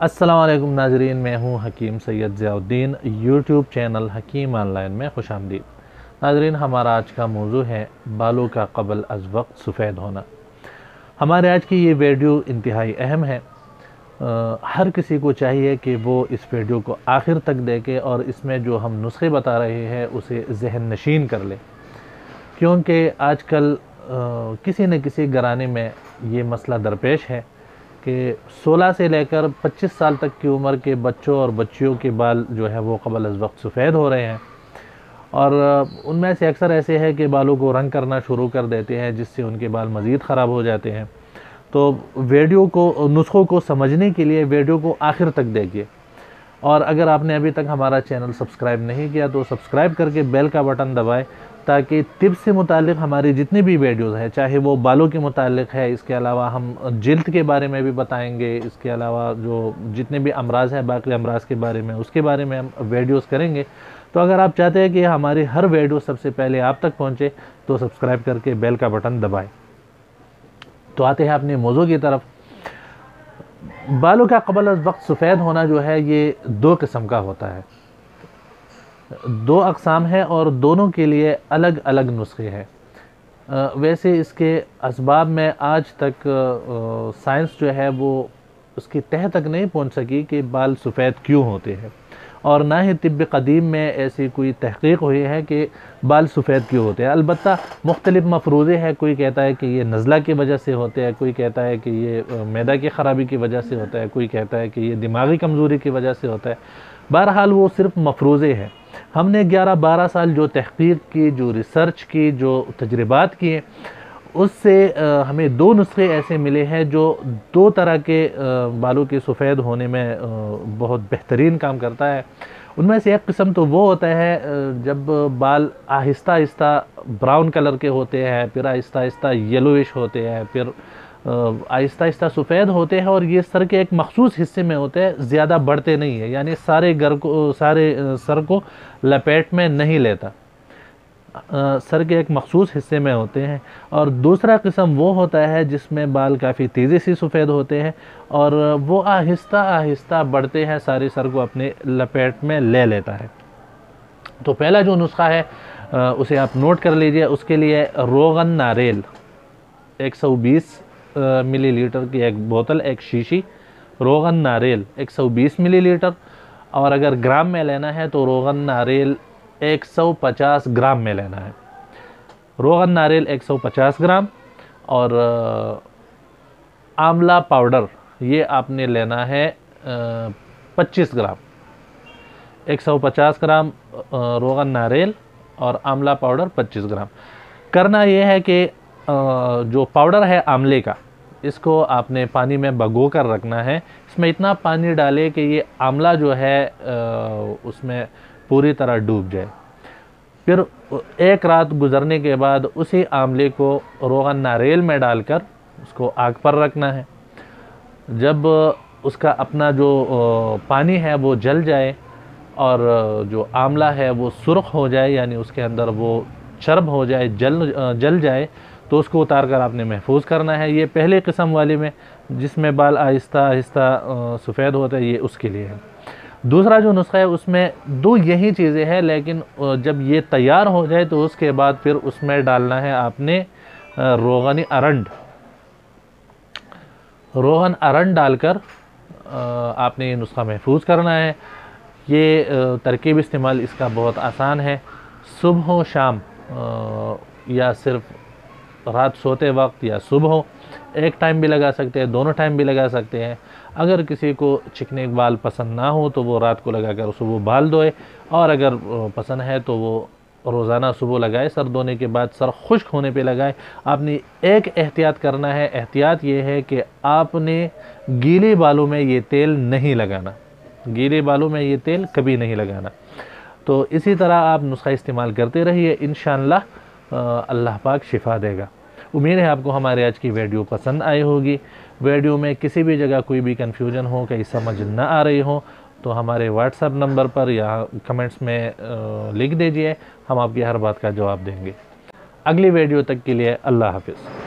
अस्सलाम वालेकुम नाजरीन, मैं हूँ हकीम सैयद ज़ियाउद्दीन। यूट्यूब चैनल हकीम ऑनलाइन में खुशामदीद। नाजरीन, हमारा आज का मौजू है बालों का क़ब्ल अज़ वक्त सफ़ेद होना। हमारे आज की ये वीडियो इंतहाई अहम है। हर किसी को चाहिए कि वो इस वीडियो को आखिर तक देखे और इसमें जो हम नुस्खे बता रहे हैं उसे जहन नशीन कर ले, क्योंकि आजकल किसी न किसी घराने में ये मसला दरपेश है कि 16 से लेकर 25 साल तक की उम्र के बच्चों और बच्चियों के बाल जो है वो क़ब्ल अज़ वक्त सफ़ेद हो रहे हैं। और उनमें से अक्सर ऐसे हैं कि बालों को रंग करना शुरू कर देते हैं, जिससे उनके बाल मज़ीद ख़राब हो जाते हैं। तो वीडियो को, नुस्खों को समझने के लिए वीडियो को आखिर तक देखिए। और अगर आपने अभी तक हमारा चैनल सब्सक्राइब नहीं किया तो सब्सक्राइब करके बेल का बटन दबाएं, ताकि टिप्स से मुतालिक हमारी जितनी भी वीडियोस हैं, चाहे वो बालों के मुतालिक है, इसके अलावा हम जिल्द के बारे में भी बताएंगे, इसके अलावा जो जितने भी अमराज हैं, बाकी अमराज के बारे में, उसके बारे में हम वीडियोस करेंगे। तो अगर आप चाहते हैं कि हमारी हर वीडियो सबसे पहले आप तक पहुँचे तो सब्सक्राइब करके बेल का बटन दबाएँ। तो आते हैं अपने मौजू की तरफ। बालों का क़ब्ल अज़ वक्त सफ़ेद होना जो है ये दो किस्म का होता है, दो अक़साम है और दोनों के लिए अलग अलग नुस्खे हैं। वैसे इसके असबाब में आज तक साइंस जो है वो उसकी तह तक नहीं पहुंच सकी कि बाल सफ़ेद क्यों होते हैं, और ना ही तिब्ब क़दीम में ऐसी कोई तहक़ीक़ हुई है कि बाल सफ़ेद क्यों होते हैं। अलबत्ता मुख्तलिफ़ मफ़रूज़े हैं, कोई कहता है कि ये नज़ला की वजह से होते हैं, कोई कहता है कि ये मैदा की ख़राबी की वजह से होता है, कोई कहता है कि ये दिमागी कमज़ोरी की वजह से होता है। बहरहाल वो सिर्फ़ मफ़रूज़े हैं। हमने 11-12 साल जो तहक़ीक़ की, जो रिसर्च की, जो तजर्बात किए, उससे हमें दो नुस्खे ऐसे मिले हैं जो दो तरह के बालों के सफ़ेद होने में बहुत बेहतरीन काम करता है। उनमें से एक किस्म तो वो होता है जब बाल आहिस्ता आहिस्ता ब्राउन कलर के होते हैं, फिर आहिस्ता आहिस्ता येलोइश होते हैं, फिर आहिस्ता आहिस्ता सफ़ेद होते हैं, और ये सर के एक मखसूस हिस्से में होते हैं, ज़्यादा बढ़ते नहीं है, यानी सारे सर को लपेट में नहीं लेता, सर के एक मखसूस हिस्से में होते हैं। और दूसरा किस्म वो होता है जिसमें बाल काफ़ी तेज़ी से सफ़ेद होते हैं और वो आहिस्ता आहिस्ता बढ़ते हैं, सारे सर को अपने लपेट में ले लेता है। तो पहला जो नुस्खा है उसे आप नोट कर लीजिए। उसके लिए रोगन नारियल 120 मिलीलीटर की एक बोतल, एक शीशी रोगन नारियल 120 मिलीलीटर, और अगर ग्राम में लेना है तो रोगन नारियल 150 ग्राम में लेना है। रोगन नारियल 150 ग्राम और आंवला पाउडर ये आपने लेना है 25 ग्राम। 150 ग्राम रोगन नारियल और आंवला पाउडर 25 ग्राम। करना ये है कि जो पाउडर है आंवले का, इसको आपने पानी में भिगो कर रखना है। इसमें इतना पानी डालें कि ये आंवला जो है उसमें पूरी तरह डूब जाए। फिर एक रात गुजरने के बाद उसी आंवले को रोगन नारियल में डालकर उसको आग पर रखना है। जब उसका अपना जो पानी है वो जल जाए और जो आंवला है वो सुर्ख हो जाए, यानी उसके अंदर वो चर्ब हो जाए, जल जाए, तो उसको उतार कर आपने महफूज करना है। ये पहले किस्म वाले में जिसमें बाल आहिस्ता आहिस्ता सफ़ेद होता है, ये उसके लिए है। दूसरा जो नुस्खा है उसमें दो यही चीज़ें हैं, लेकिन जब ये तैयार हो जाए तो उसके बाद फिर उसमें डालना है आपने रोगन अरंड डालकर आपने ये नुस्खा महफूज करना है। ये तरकीब इस्तेमाल इसका बहुत आसान है। सुबह हो शाम या सिर्फ रात सोते वक्त या सुबह, एक टाइम भी लगा सकते हैं, दोनों टाइम भी लगा सकते हैं। अगर किसी को चिकने बाल पसंद ना हो तो वो रात को लगाकर सुबह बाल धोए, और अगर पसंद है तो वो रोज़ाना सुबह लगाए। सर धोने के बाद सर खुश्क होने पे लगाए। आपने एक एहतियात करना है, एहतियात ये है कि आपने गीले बालों में ये तेल नहीं लगाना, गीले बालों में ये तेल कभी नहीं लगाना। तो इसी तरह आप नुस्खा इस्तेमाल करते रहिए, इंशाअल्लाह अल्लाह पाक शिफा देगा। उम्मीद है आपको हमारे आज की वीडियो पसंद आई होगी। वीडियो में किसी भी जगह कोई भी कन्फ्यूजन हो, कहीं समझ ना आ रही हो, तो हमारे व्हाट्सएप नंबर पर या कमेंट्स में लिख दीजिए, हम आपकी हर बात का जवाब देंगे। अगली वीडियो तक के लिए अल्लाह हाफ़िज़।